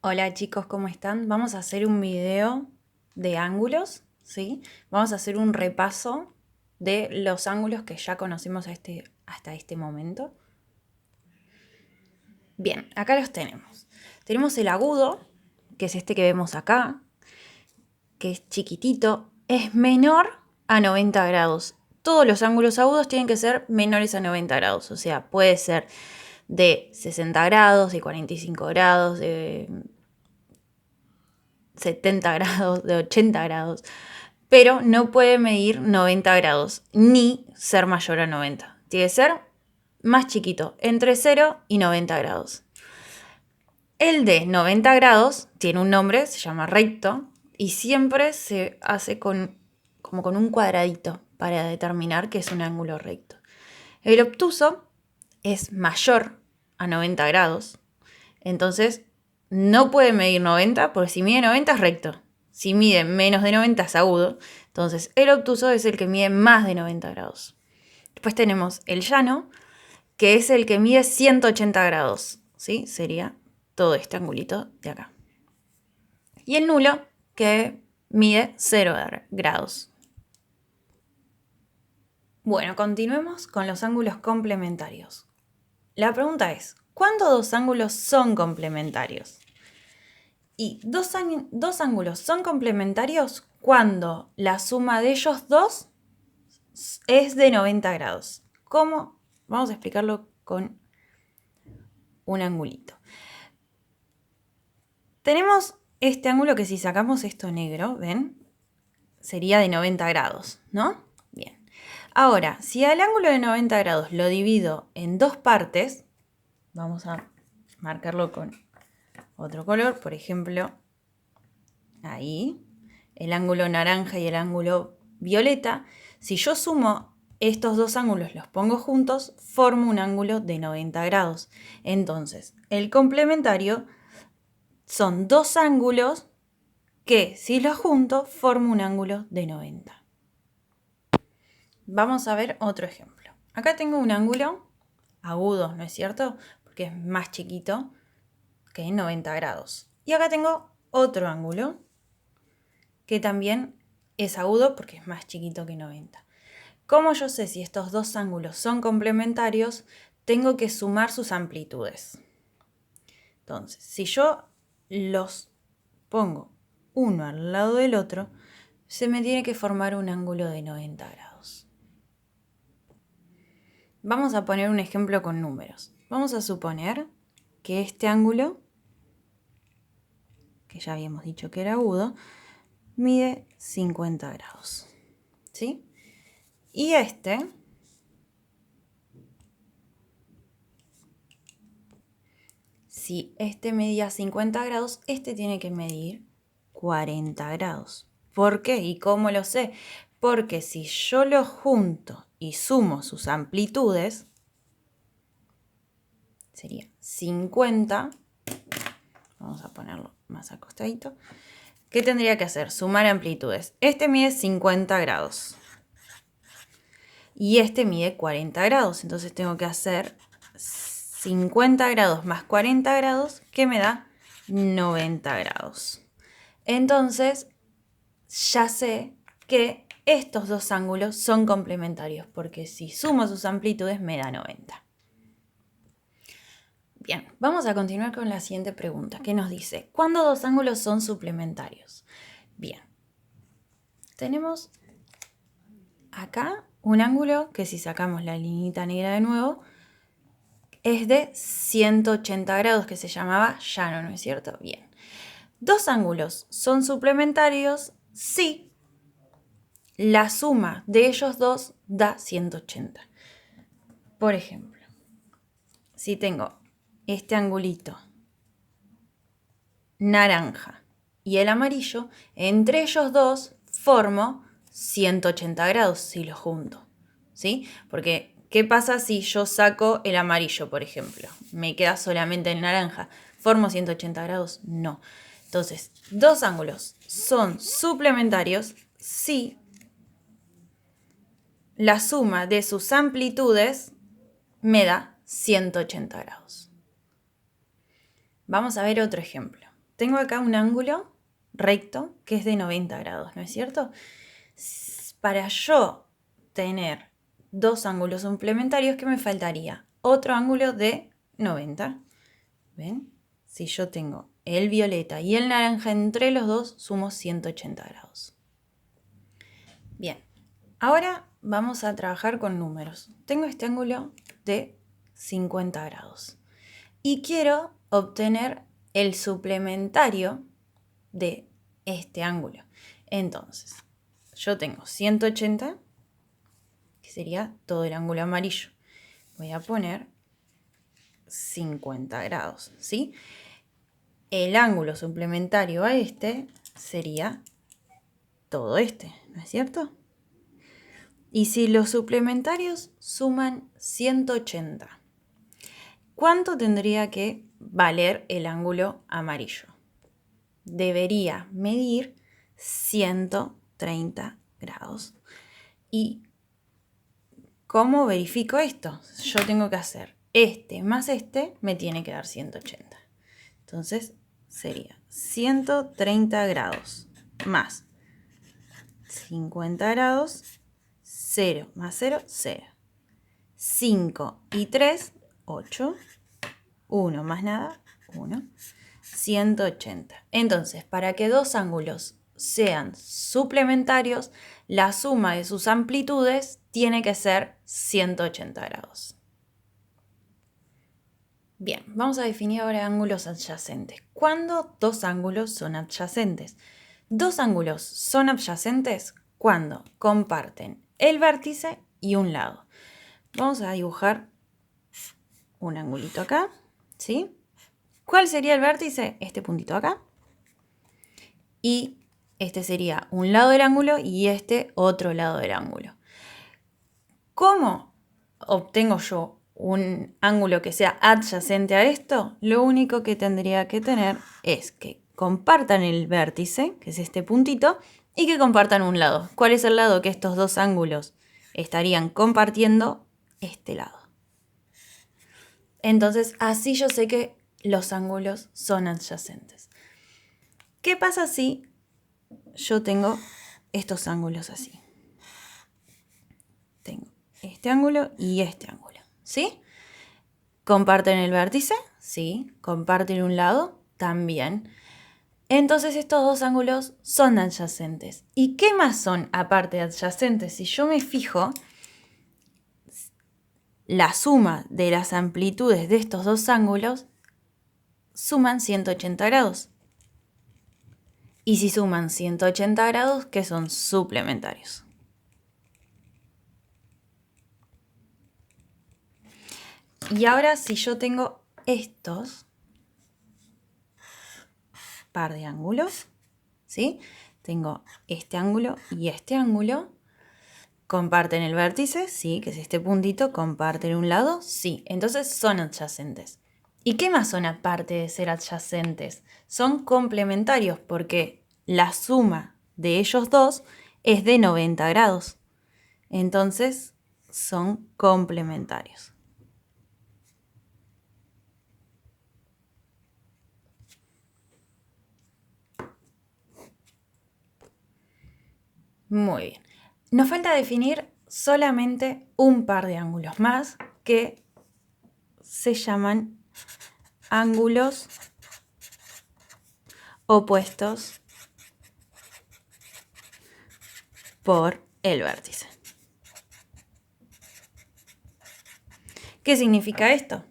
Hola chicos, ¿cómo están? Vamos a hacer un video de ángulos, ¿sí? Vamos a hacer un repaso de los ángulos que ya conocimos hasta este momento. Bien, acá los tenemos. Tenemos el agudo, que es este que vemos acá, que es chiquitito, es menor a 90 grados. Todos los ángulos agudos tienen que ser menores a 90 grados, o sea, puede ser de 60 grados, de 45 grados, de 70 grados, de 80 grados, pero no puede medir 90 grados ni ser mayor a 90. Tiene que ser más chiquito, entre 0 y 90 grados. El de 90 grados tiene un nombre, se llama recto, y siempre se hace como con un cuadradito para determinar que es un ángulo recto. El obtuso es mayor a 90 grados, entonces no puede medir 90, porque si mide 90 es recto. Si mide menos de 90 es agudo. Entonces el obtuso es el que mide más de 90 grados. Después tenemos el llano, que es el que mide 180 grados. ¿Sí? Sería todo este angulito de acá. Y el nulo, que mide 0 grados. Bueno, continuemos con los ángulos complementarios. La pregunta es, ¿cuándo dos ángulos son complementarios? Y dos ángulos son complementarios cuando la suma de ellos dos es de 90 grados. ¿Cómo? Vamos a explicarlo con un angulito. Tenemos este ángulo que si sacamos esto negro, ¿ven? Sería de 90 grados, ¿no? Bien. Ahora, si al ángulo de 90 grados lo divido en dos partes, vamos a marcarlo con otro color, por ejemplo, ahí, el ángulo naranja y el ángulo violeta. Si yo sumo estos dos ángulos, los pongo juntos, formo un ángulo de 90 grados. Entonces, el complementario son dos ángulos que, si los junto, formo un ángulo de 90. Vamos a ver otro ejemplo. Acá tengo un ángulo agudo, ¿no es cierto? Porque es más chiquito que 90 grados. Y acá tengo otro ángulo que también es agudo porque es más chiquito que 90. ¿Cómo yo sé si estos dos ángulos son complementarios? Tengo que sumar sus amplitudes. Entonces, si yo los pongo uno al lado del otro, se me tiene que formar un ángulo de 90 grados. Vamos a poner un ejemplo con números. Vamos a suponer que este ángulo, que ya habíamos dicho que era agudo, mide 50 grados. ¿Sí? Y si este medía 50 grados, este tiene que medir 40 grados. ¿Por qué? ¿Y cómo lo sé? Porque si yo los junto y sumo sus amplitudes, sería 50. Vamos a ponerlo más acostadito. ¿Qué tendría que hacer? Sumar amplitudes. Este mide 50 grados. Y este mide 40 grados. Entonces tengo que hacer 50 grados más 40 grados, que me da 90 grados. Entonces, ya sé que estos dos ángulos son complementarios, porque si sumo sus amplitudes me da 90. Bien, vamos a continuar con la siguiente pregunta, que nos dice, ¿cuándo dos ángulos son suplementarios? Bien, tenemos acá un ángulo que si sacamos la lineita negra de nuevo, es de 180 grados, que se llamaba llano, ¿no es cierto? Bien. Dos ángulos son suplementarios si la suma de ellos dos da 180. Por ejemplo, si tengo este angulito naranja y el amarillo, entre ellos dos formo 180 grados si los junto, ¿sí? Porque, ¿qué pasa si yo saco el amarillo, por ejemplo? ¿Me queda solamente el naranja? ¿Formo 180 grados? No. Entonces, dos ángulos son suplementarios si la suma de sus amplitudes me da 180 grados. Vamos a ver otro ejemplo. tengo acá un ángulo recto que es de 90 grados, ¿no es cierto? Para yo tener dos ángulos suplementarios, ¿qué me faltaría? Otro ángulo de 90. ¿Ven? Si yo tengo el violeta y el naranja entre los dos, sumo 180 grados. Bien, ahora vamos a trabajar con números. Tengo este ángulo de 50 grados y quiero obtener el suplementario de este ángulo. Entonces, yo tengo 180, que sería todo el ángulo amarillo. Voy a poner 50 grados, ¿sí? El ángulo suplementario a este sería todo este, ¿no es cierto? Y si los suplementarios suman 180, ¿cuánto tendría que valer el ángulo amarillo? Debería medir 130 grados. ¿Y cómo verifico esto? Yo tengo que hacer este más este, me tiene que dar 180. Entonces sería 130 grados más 50 grados, 0 más 0, 0. 5 y 3, 8. 1 más nada, 1. 180. Entonces, para que dos ángulos sean suplementarios, la suma de sus amplitudes tiene que ser 180 grados. Bien, vamos a definir ahora ángulos adyacentes. ¿Cuándo dos ángulos son adyacentes? Dos ángulos son adyacentes cuando comparten el vértice y un lado. Vamos a dibujar un angulito acá, ¿sí? ¿Cuál sería el vértice? Este puntito acá. Y este sería un lado del ángulo y este otro lado del ángulo. ¿Cómo obtengo yo un ángulo que sea adyacente a esto? Lo único que tendría que tener es que compartan el vértice, que es este puntito, y que compartan un lado. ¿Cuál es el lado que estos dos ángulos estarían compartiendo? Este lado. Entonces, así yo sé que los ángulos son adyacentes. ¿Qué pasa si yo tengo estos ángulos así? Tengo este ángulo y este ángulo, ¿sí? ¿Comparten el vértice? Sí. ¿Comparten un lado? También. Entonces estos dos ángulos son adyacentes. ¿Y qué más son aparte de adyacentes? Si yo me fijo, la suma de las amplitudes de estos dos ángulos suman 180 grados. Y si suman 180 grados, ¿qué son? Suplementarios. Y ahora si yo tengo estos par de ángulos, ¿sí? Tengo este ángulo y este ángulo. ¿Comparten el vértice? Sí, que es este puntito. ¿Comparten un lado? Sí. Entonces son adyacentes. ¿Y qué más son aparte de ser adyacentes? Son complementarios porque la suma de ellos dos es de 90 grados. Entonces son complementarios. Muy bien. Nos falta definir solamente un par de ángulos más que se llaman ángulos opuestos por el vértice. ¿Qué significa esto?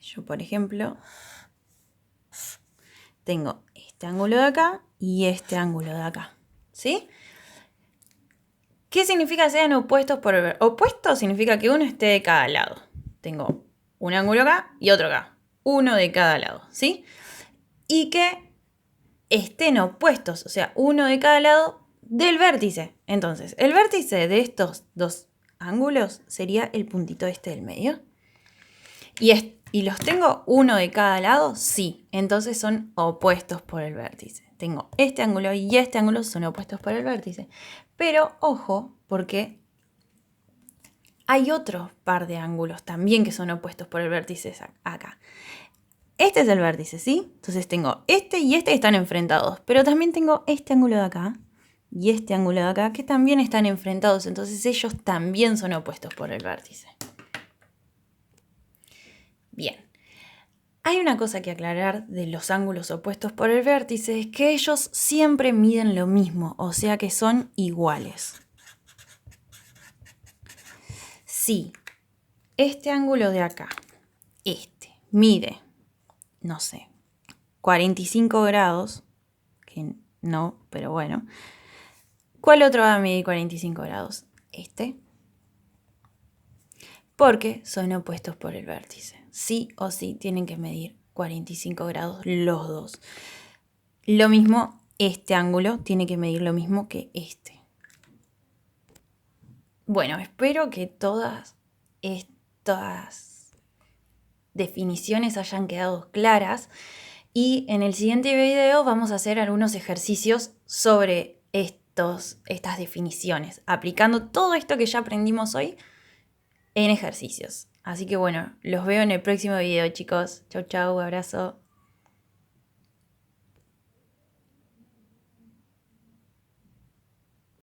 Yo, por ejemplo, tengo este ángulo de acá y este ángulo de acá, ¿sí? ¿Qué significa que sean opuestos por el vértice? Opuesto significa que uno esté de cada lado. Tengo un ángulo acá y otro acá. Uno de cada lado, ¿sí? Y que estén opuestos, o sea, uno de cada lado del vértice. Entonces, el vértice de estos dos ángulos sería el puntito este del medio. ¿Y los tengo uno de cada lado? Sí. Entonces son opuestos por el vértice. Tengo este ángulo y este ángulo son opuestos por el vértice. Pero ojo, porque hay otro par de ángulos también que son opuestos por el vértice acá. este es el vértice, ¿sí? Entonces tengo este y este que están enfrentados, pero también tengo este ángulo de acá y este ángulo de acá que también están enfrentados, entonces ellos también son opuestos por el vértice. Bien. Hay una cosa que aclarar de los ángulos opuestos por el vértice, es que ellos siempre miden lo mismo, o sea que son iguales. Si este ángulo de acá, mide, no sé, 45 grados, que no, pero bueno, ¿cuál otro va a medir 45 grados? Porque son opuestos por el vértice. Sí o sí tienen que medir 45 grados los dos. Lo mismo, este ángulo tiene que medir lo mismo que este. Bueno, espero que todas estas definiciones hayan quedado claras y en el siguiente video vamos a hacer algunos ejercicios sobre estas definiciones, aplicando todo esto que ya aprendimos hoy en ejercicios. Así que bueno, los veo en el próximo video, chicos. Chau, chau, abrazo.